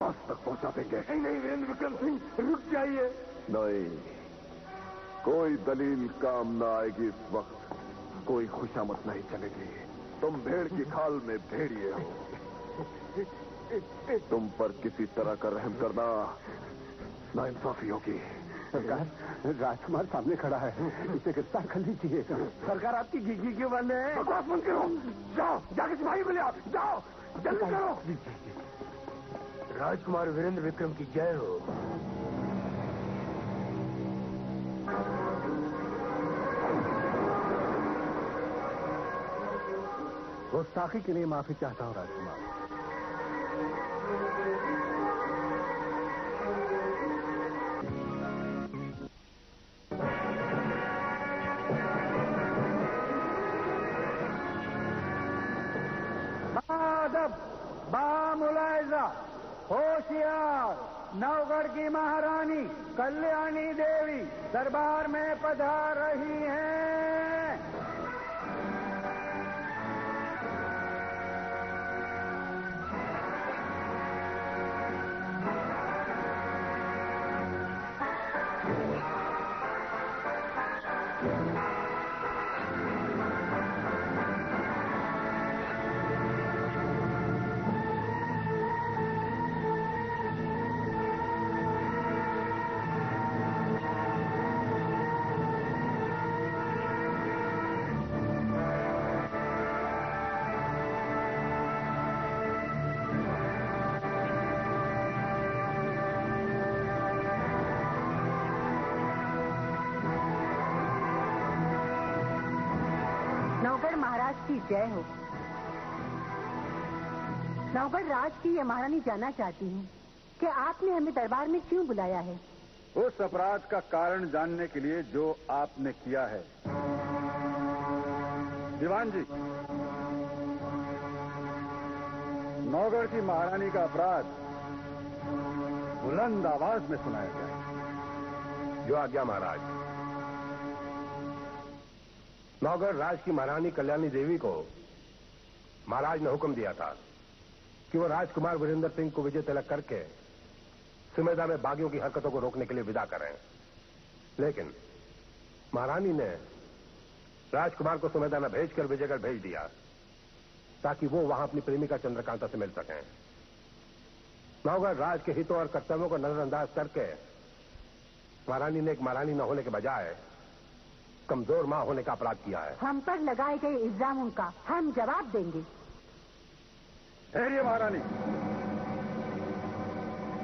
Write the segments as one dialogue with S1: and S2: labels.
S1: पास तक पहुंचा देंगे।
S2: नहीं नहीं वीरेंद्र विक्रम सिंह, रुक जाइए।
S1: नहीं, कोई दलील काम न आएगी इस वक्त, कोई खुशामद नहीं चलेगी। तुम भेड़ की खाल में भेड़िए हो। तुम पर किसी तरह का रहम करना नाइंसाफी होगी।
S3: सरकार, राजकुमार सामने खड़ा है, इसे गिरफ्तार कर लीजिए।
S2: सरकार आपकी घी क्यों बंद है? बकवास बंद करो। जाओ, जाके सिपाही को ले आओ। जाओ, जल्दी करो। राजकुमार वीरेंद्र विक्रम की जय हो।
S3: गुस्ताखी के लिए माफी चाहता हूँ राजकुमार।
S2: बादब, बामुलायजा, होशियार, नवगढ़ की महारानी कल्याणी देवी दरबार में पधार रही हैं।
S4: की जय हो। नवगढ़ राज की ये महारानी जानना चाहती है कि आपने हमें दरबार में क्यों बुलाया है।
S5: उस अपराध का कारण जानने के लिए जो आपने किया है। दीवान जी, नवगढ़ की महारानी का अपराध बुलंद आवाज में सुनाया जाए।
S3: जो आज्ञा महाराज। नवगढ़ राज की महारानी कल्याणी देवी को महाराज ने हुक्म दिया था कि वो राजकुमार वीरेंद्र सिंह को विजय तिलक करके सुमेधा में बागियों की हरकतों को रोकने के लिए विदा करें। लेकिन महारानी ने राजकुमार को सुमेधा में भेजकर विजयगढ़ भेज दिया ताकि वो वहां अपनी प्रेमिका चंद्रकांता से मिल सकें। नवगढ़ राज के हितों और कर्तव्यों को नजरअंदाज करके महारानी ने एक महारानी न होने के बजाय कमजोर मां होने का अपराध किया है।
S4: हम पर लगाए गए इल्जामों का हम जवाब देंगे।
S5: ठहरिए महारानी,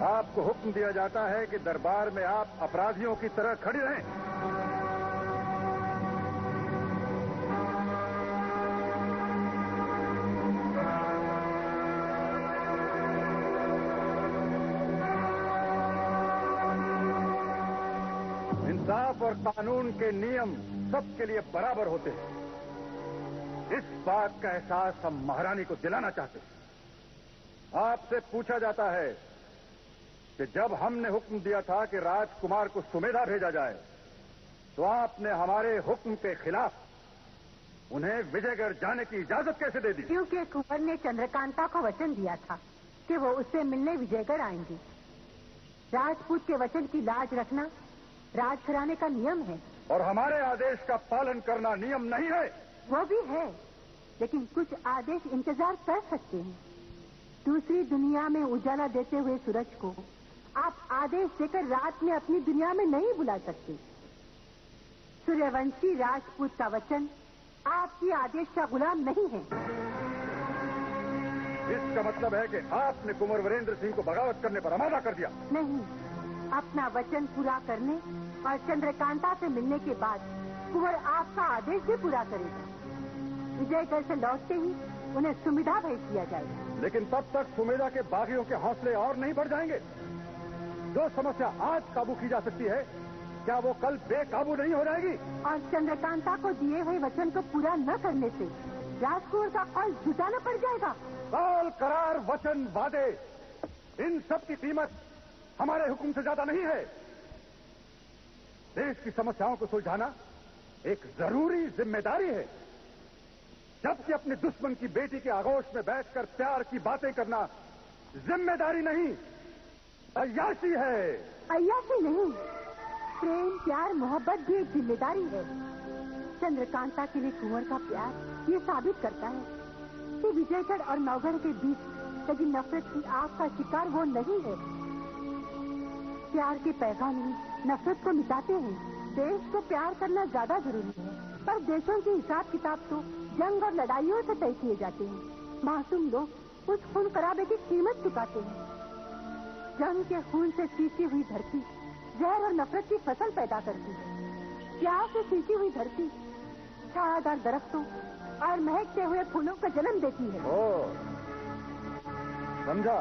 S5: आपको हुक्म दिया जाता है कि दरबार में आप अपराधियों की तरह खड़ी रहें। इंसाफ और कानून के नियम सबके लिए बराबर होते हैं। इस बात का एहसास हम महारानी को दिलाना चाहते हैं। आपसे पूछा जाता है कि जब हमने हुक्म दिया था कि राजकुमार को सुमेधा भेजा जाए तो आपने हमारे हुक्म के खिलाफ उन्हें विजयगढ़ जाने की इजाजत कैसे दे दी?
S4: क्योंकि कुंवर ने चंद्रकांता को वचन दिया था कि वो उससे मिलने विजयगढ़ आएंगे। राजपूत के वचन की लाज रखना राजघराने का नियम है।
S5: और हमारे आदेश का पालन करना नियम नहीं है?
S4: वो भी है, लेकिन कुछ आदेश इंतजार कर सकते हैं। दूसरी दुनिया में उजाला देते हुए सूरज को आप आदेश देकर रात में अपनी दुनिया में नहीं बुला सकते। सूर्यवंशी राजपूत का वचन आपकी आदेश का गुलाम नहीं है।
S5: इसका मतलब है कि आपने कुंवर वीरेंद्र सिंह को बगावत करने पर आमादा कर दिया?
S4: नहीं, अपना वचन पूरा करने और चंद्रकांता से मिलने के बाद कुंवर आपका आदेश भी पूरा करेगा। विजयगढ़ से लौटते ही उन्हें सुमेधा भेज दिया जाएगा।
S5: लेकिन तब तक सुमेधा के बागियों के हौसले और नहीं बढ़ जाएंगे? जो समस्या आज काबू की जा सकती है, क्या वो कल बेकाबू नहीं हो जाएगी?
S4: और चंद्रकांता को दिए हुए वचन को पूरा न करने से राजकुमार का फल जुटाना पड़ जाएगा।
S5: काल, करार, वचन, वादे, इन सब की कीमत हमारे हुक्म से ज्यादा नहीं है। देश की समस्याओं को सुलझाना एक जरूरी जिम्मेदारी है, जबकि अपने दुश्मन की बेटी के आगोश में बैठकर प्यार की बातें करना जिम्मेदारी नहीं अय्याशी है।
S4: अय्याशी नहीं, प्रेम प्यार मोहब्बत भी एक जिम्मेदारी है। चंद्रकांता के लिए कुंवर का प्यार ये साबित करता है कि विजयगढ़ और नवगढ़ के बीच लगी नफरत की आग का शिकार वो नहीं है। प्यार के पैगाम ही नफरत को मिटाते हैं। देश को प्यार करना ज्यादा जरूरी है, पर देशों के हिसाब किताब तो जंग और लड़ाइयों से तय किए जाते हैं। मासूम लोग उस खून खराबे की कीमत चुकाते हैं। जंग के खून से सींची हुई धरती जहर और नफरत की फसल पैदा करती है। प्यार से सींची हुई धरती छायादार दरख्तों और महकते हुए फूलों का जन्म देती है।
S5: ओ, समझा।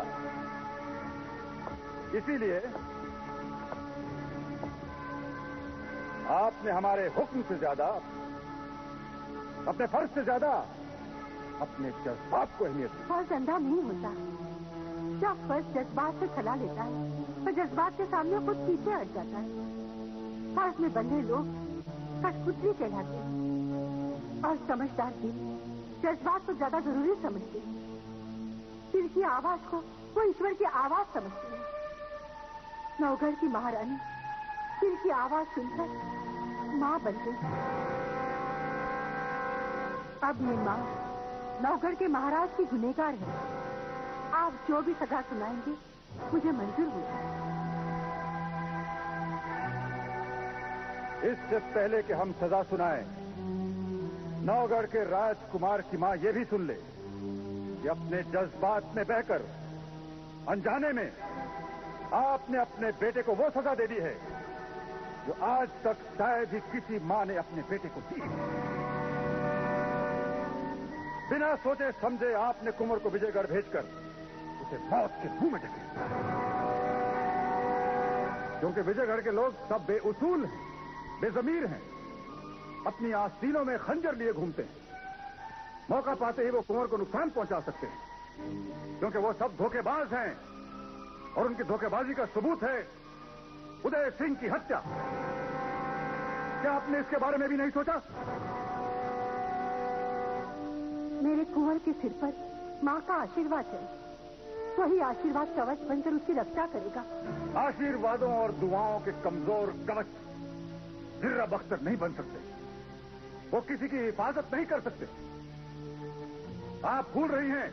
S5: इसीलिए आपने हमारे हुक्म से ज्यादा, अपने फर्ज से ज्यादा अपने जज्बात को अहमियत दी।
S4: फर्ज अंधा नहीं होता। जब फर्ज जज्बात से खला लेता है तो जज्बात के सामने खुद पीछे हट जाता है। फर्ज में बंधे लोग कठपुतली कहलाते हैं और समझदार दिल जज्बात को ज्यादा जरूरी समझते हैं। दिल की आवाज को वो ईश्वर की आवाज समझते हैं। नवगढ़ की महारानी दिल की आवाज सुनकर माँ बन गई। अब ये माँ नवगढ़ के महाराज की गुनहगार है। आप जो भी सजा सुनाएंगे मुझे मंजूर होगा।
S5: इससे पहले कि हम सजा सुनाएं, नवगढ़ के राजकुमार की मां ये भी सुन ले कि अपने जज्बात में बहकर अनजाने में आपने अपने बेटे को वो सजा दे दी है जो आज तक शायद ही किसी मां ने अपने बेटे को दी। बिना सोचे समझे आपने कुंवर को विजयगढ़ भेजकर उसे मौत के मुंह में ढकेला। क्योंकि विजयगढ़ के लोग सब बेउसूल हैं, बेजमीर हैं, अपनी आस्तीनों में खंजर लिए घूमते हैं। मौका पाते ही वो कुंवर को नुकसान पहुंचा सकते हैं, क्योंकि वो सब धोखेबाज हैं और उनकी धोखेबाजी का सबूत है उदय सिंह की हत्या। क्या आपने इसके बारे में भी नहीं सोचा?
S4: मेरे कुंवर के सिर पर माँ का आशीर्वाद है। वही आशीर्वाद कवच बनकर उसकी रक्षा करेगा।
S5: आशीर्वादों और दुआओं के कमजोर कवच जिर्रा बख्तर नहीं बन सकते। वो किसी की हिफाजत नहीं कर सकते। आप भूल रही हैं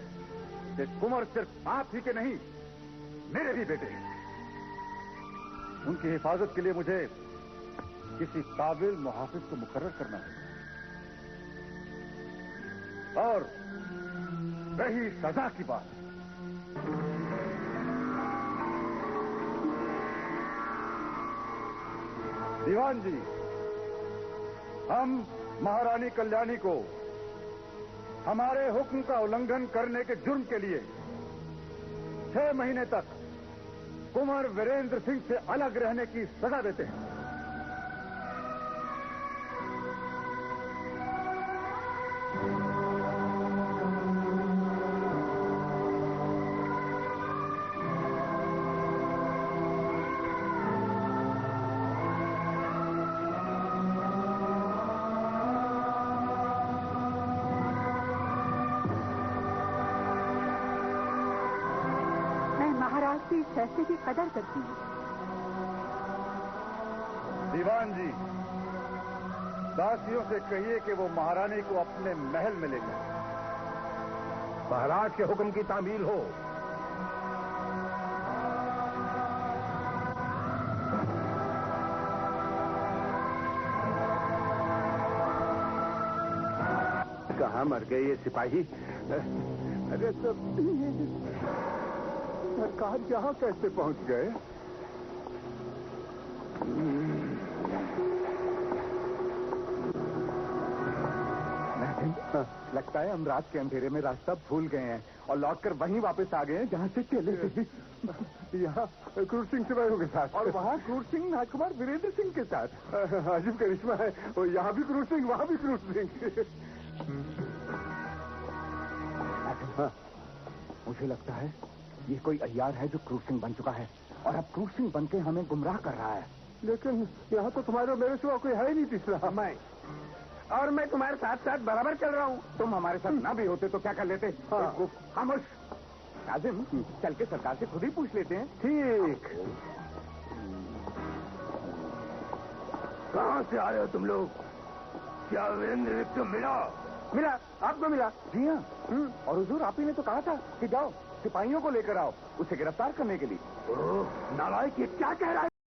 S5: कि कुंवर सिर्फ आप ही के नहीं, मेरे भी बेटे हैं। उनकी हिफाजत के लिए मुझे किसी काबिल मुहाफिज को मुकर्रर करना है। और रही सजा की बात, दीवान जी, हम महारानी कल्याणी को हमारे हुक्म का उल्लंघन करने के जुर्म के लिए 6 महीने तक कुंवर वीरेंद्र सिंह से अलग रहने की सजा देते हैं।
S4: इस फैसले की कदर करती हूँ।
S5: दीवान जी, दासियों से कहिए कि वो महारानी को अपने महल में ले जाए।
S3: महाराज के हुक्म की तामील हो।
S2: कहाँ मर गए ये सिपाही? अरे तो सरकार यहाँ कैसे पहुंच गए? लगता है हम रात के अंधेरे में रास्ता भूल गए हैं और लौटकर वहीं वापस आ गए हैं जहाँ से चले थे। यहाँ क्रूर सिंह सिपाहियों के साथ और वहाँ क्रूर सिंह राजकुमार वीरेंद्र सिंह के साथ। अजीब करिश्मा है, और यहाँ भी क्रूर सिंह वहाँ भी क्रूर सिंह। हाँ, मुझे लगता है ये कोई अय्यार है जो क्रूर सिंह बन चुका है और अब क्रूर सिंह बनके हमें गुमराह कर रहा है। लेकिन यहाँ तो तुम्हारे मेरे सिवा कोई है ही नहीं तीसरा। मैं तुम्हारे साथ साथ बराबर चल रहा हूँ। तुम हमारे साथ ना भी होते तो क्या कर लेते? खामोश। काजिम, चल के सरकार से खुद ही पूछ लेते हैं।
S3: ठीक। कहां से आ रहे हो तुम लोग? क्या वीरेंद्र विक्रम मिला?
S2: मिला, आपको मिला? जी हाँ। और हुजूर, आप ही ने तो कहा था कि जाओ सिपाहियों को लेकर आओ उसे गिरफ्तार करने के लिए।
S3: नालायक, ये क्या कह रहा है?